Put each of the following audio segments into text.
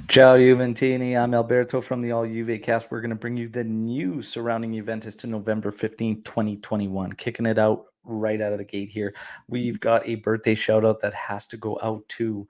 Ciao Juventini, I'm Alberto from the All Juve cast. We're going to bring you the news surrounding Juventus to November 15th, 2021. Kicking it out right out of the gate here. We've got a birthday shout out that has to go out to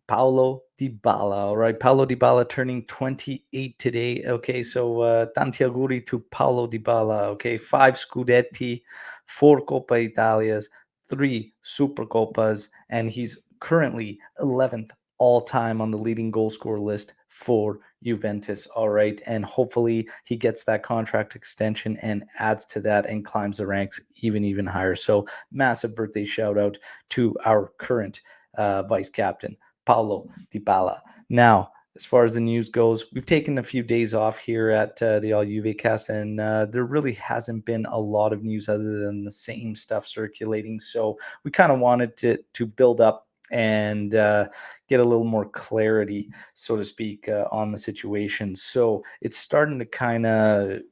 Paulo Dybala. All right, Paulo Dybala turning 28 today. Okay, so tanti auguri to Paulo Dybala. Okay, 5 Scudetti, 4 Coppa Italias, 3 Supercoppas, and he's currently 11th all time on the leading goal scorer list for Juventus. All right, and hopefully he gets that contract extension and adds to that and climbs the ranks even higher. So massive birthday shout out to our current vice captain. Paulo Dybala. Now, as far as the news goes, we've taken a few days off here at the All Juve cast, and there really hasn't been a lot of news other than the same stuff circulating. So we kind of wanted to build up and get a little more clarity, so to speak, on the situation. So it's starting to kind of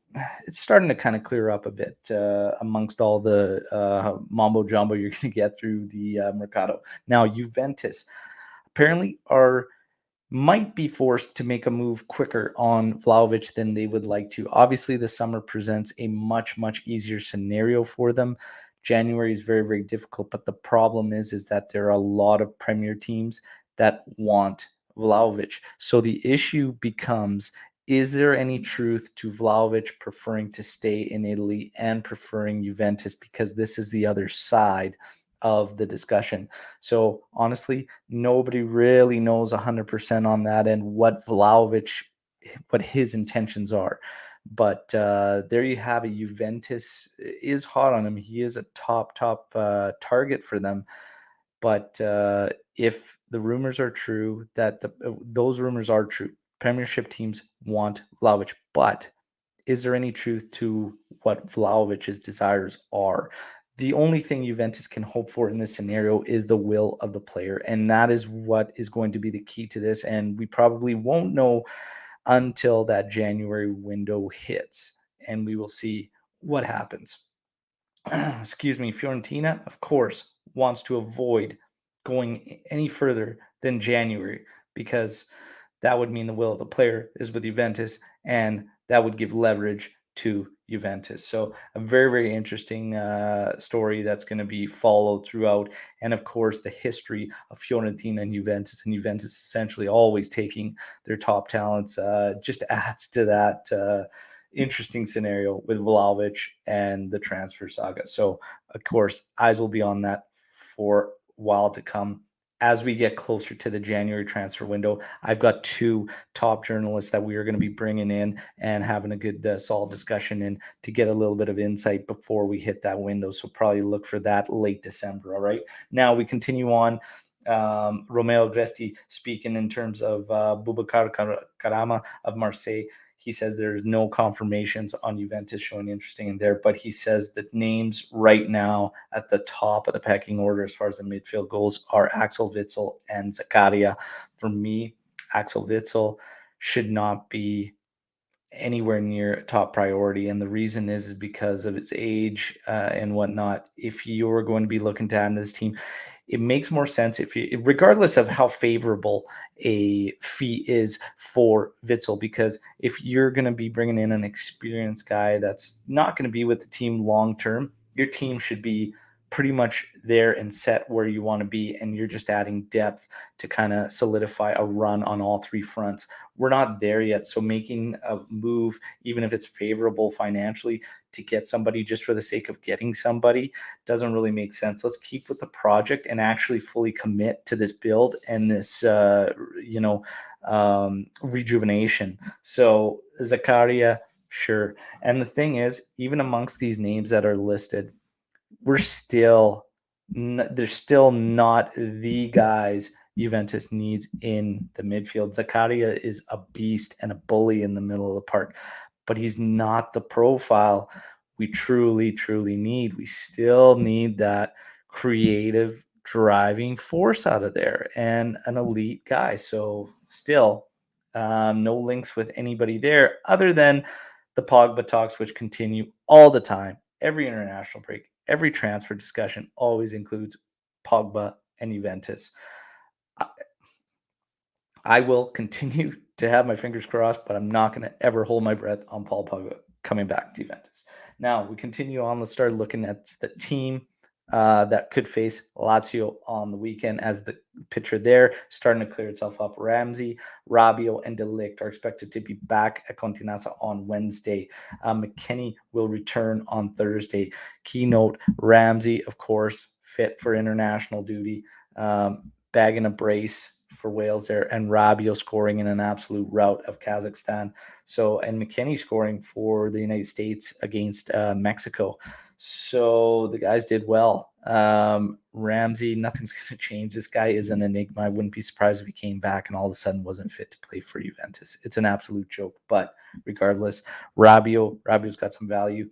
clear up a bit amongst all the mambo jumbo you're going to get through the mercado. Now, Juventus apparently are might be forced to make a move quicker on Vlahovic than they would like to. Obviously, the summer presents a much easier scenario for them. January is very difficult, but the problem is that there are a lot of Premier teams that want Vlahovic. So the issue becomes, is there any truth to Vlahovic preferring to stay in Italy and preferring Juventus? Because this is the other side of the discussion. So honestly, nobody really knows 100% on that and what Vlahovic, what his intentions are. But there you have it. Juventus is hot on him. He is a top target for them. But if the rumors are true, that those rumors are true, Premiership teams want Vlahovic. But is there any truth to what Vlahovic's desires are? The only thing Juventus can hope for in this scenario is the will of the player. And that is what is going to be the key to this. And we probably won't know until that January window hits. And we will see what happens. Excuse me, Fiorentina, of course, wants to avoid going any further than January because that would mean the will of the player is with Juventus, and that would give leverage to Juventus. So a very interesting story that's going to be followed throughout, and of course the history of Fiorentina and Juventus essentially always taking their top talents just adds to that. Interesting scenario with Vlahovic and the transfer saga. So, of course, eyes will be on that for a while to come. As we get closer to the January transfer window, I've got 2 top journalists that we are going to be bringing in and having a good, solid discussion in to get a little bit of insight before we hit that window. So, probably look for that late December. All right. Now we continue on. Romeo Gresti speaking in terms of Boubacar Karama of Marseille. He says there's no confirmations on Juventus showing interest in there, but he says that names right now at the top of the pecking order as far as the midfield goes are Axel Witsel and Zakaria. For me, Axel Witsel should not be anywhere near top priority, and the reason is because of its age and whatnot. If you're going to be looking to add to this team, it makes more sense if you, regardless of how favorable a fee is for Witzel, because if you're going to be bringing in an experienced guy that's not going to be with the team long term, your team should be pretty much there and set where you want to be, and you're just adding depth to kind of solidify a run on all 3 fronts. We're not there yet, so making a move, even if it's favorable financially, to get somebody just for the sake of getting somebody doesn't really make sense. Let's keep with the project and actually fully commit to this build and this rejuvenation. So Zakaria, sure. And the thing is, even amongst these names that are listed, they're still not the guys Juventus needs in the midfield. Zakaria is a beast and a bully in the middle of the park, but he's not the profile we truly need. We still need that creative driving force out of there and an elite guy. So still no links with anybody there other than the Pogba talks, which continue all the time. Every international break, every transfer discussion always includes Pogba and Juventus. I will continue to have my fingers crossed, but I'm not going to ever hold my breath on Paul Pogba coming back to Juventus. Now we continue on. Let's start looking at the team that could face Lazio on the weekend. As the picture there starting to clear itself up, Ramsey, Rabiot, and De Ligt are expected to be back at Continassa on Wednesday. McKennie will return on Thursday. Keynote: Ramsey, of course, fit for international duty. Bagging a brace for Wales there, and Rabiot scoring in an absolute rout of Kazakhstan. So, and McKennie scoring for the United States against Mexico. So the guys did well. Ramsey, nothing's going to change. This guy is an enigma. I wouldn't be surprised if he came back and all of a sudden wasn't fit to play for Juventus. It's an absolute joke. But regardless, Rabiot's got some value.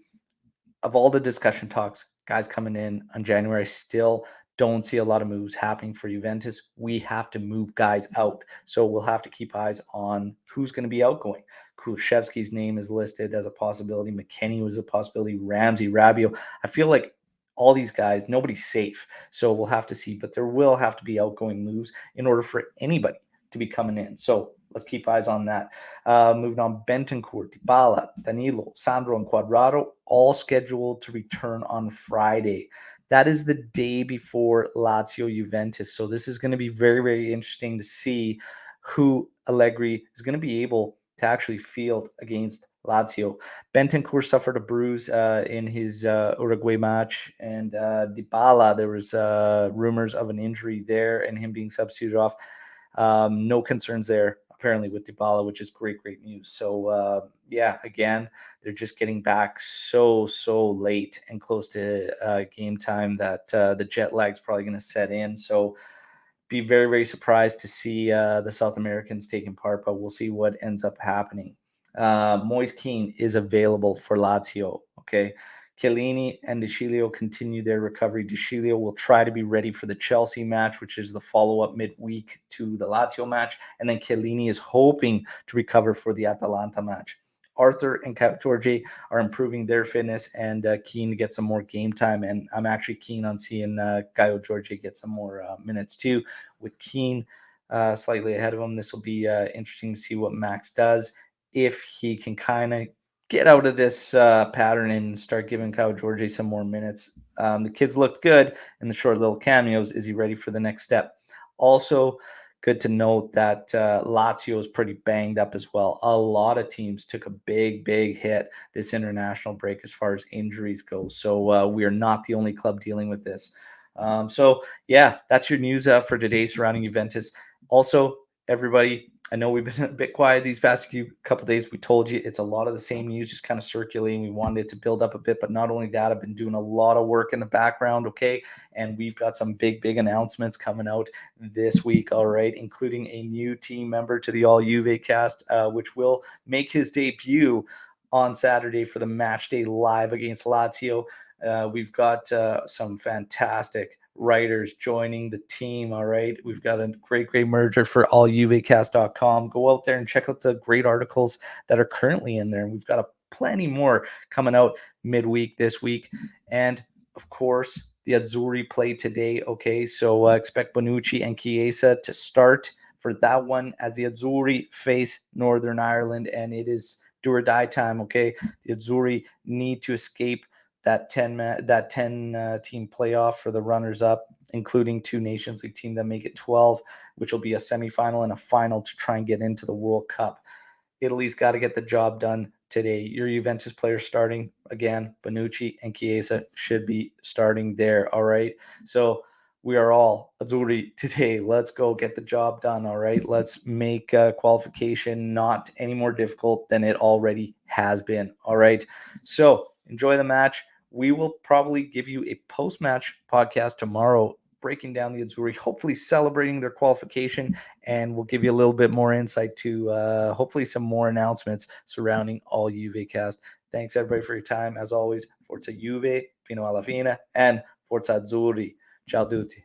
Of all the discussion talks, guys coming in on January, still don't see a lot of moves happening for Juventus. We have to move guys out. So we'll have to keep eyes on who's going to be outgoing. Kulishevsky's name is listed as a possibility. McKennie was a possibility. Ramsey, Rabiot. I feel like all these guys, nobody's safe. So we'll have to see. But there will have to be outgoing moves in order for anybody to be coming in. So let's keep eyes on that. Moving on, Bentancur, Dybala, Danilo, Sandro, and Cuadrado, all scheduled to return on Friday. That is the day before Lazio Juventus. So this is going to be very, very interesting to see who Allegri is going to be able to actually field against Lazio. Bentancur suffered a bruise in his Uruguay match, and Dybala, there was rumors of an injury there and him being substituted off. No concerns there, apparently, with Dybala, which is great news. So, yeah, again, they're just getting back so late and close to game time that the jet lag's probably going to set in. So be very, very surprised to see the South Americans taking part, but we'll see what ends up happening. Moise Kean is available for Lazio, okay? Chiellini and De Sciglio continue their recovery. De Sciglio will try to be ready for the Chelsea match, which is the follow-up midweek to the Lazio match. And then Chiellini is hoping to recover for the Atalanta match. Arthur and Giorgi are improving their fitness and keen to get some more game time. And I'm actually keen on seeing Caio Jorge get some more minutes too. With Keane slightly ahead of him, this will be interesting to see what Max does. If he can kind of get out of this pattern and start giving Caio Jorge some more minutes. The kids looked good in the short little cameos. Is he ready for the next step? Also, good to note that Lazio is pretty banged up as well. A lot of teams took a big hit this international break as far as injuries go. So we are not the only club dealing with this. So, yeah, that's your news for today surrounding Juventus. Also, everybody, I know we've been a bit quiet these past couple days. We told you it's a lot of the same news just kind of circulating. We wanted it to build up a bit, but not only that, I've been doing a lot of work in the background, okay? And we've got some big announcements coming out this week, all right, including a new team member to the All Juve cast, which will make his debut on Saturday for the match day live against Lazio. We've got some fantastic writers joining the team. All right. We've got a great merger for alljuvecast.com. Go out there and check out the great articles that are currently in there. And we've got plenty more coming out midweek this week. And of course, the Azzurri play today. Okay. So expect Bonucci and Chiesa to start for that one as the Azzurri face Northern Ireland. And it is do or die time. Okay. The Azzurri need to escape that 10 team playoff for the runners up, including two Nations League teams that make it 12, which will be a semifinal and a final to try and get into the World Cup. Italy's got to get the job done today. Your Juventus players starting again, Bonucci and Chiesa should be starting there. All right. So we are all Azzurri today. Let's go get the job done. All right. Let's make qualification not any more difficult than it already has been. All right. So enjoy the match. We will probably give you a post-match podcast tomorrow, breaking down the Azzurri, hopefully celebrating their qualification, and we'll give you a little bit more insight to hopefully some more announcements surrounding All Juve cast. Thanks, everybody, for your time. As always, Forza Juve, fino alla fine, and Forza Azzurri. Ciao tutti.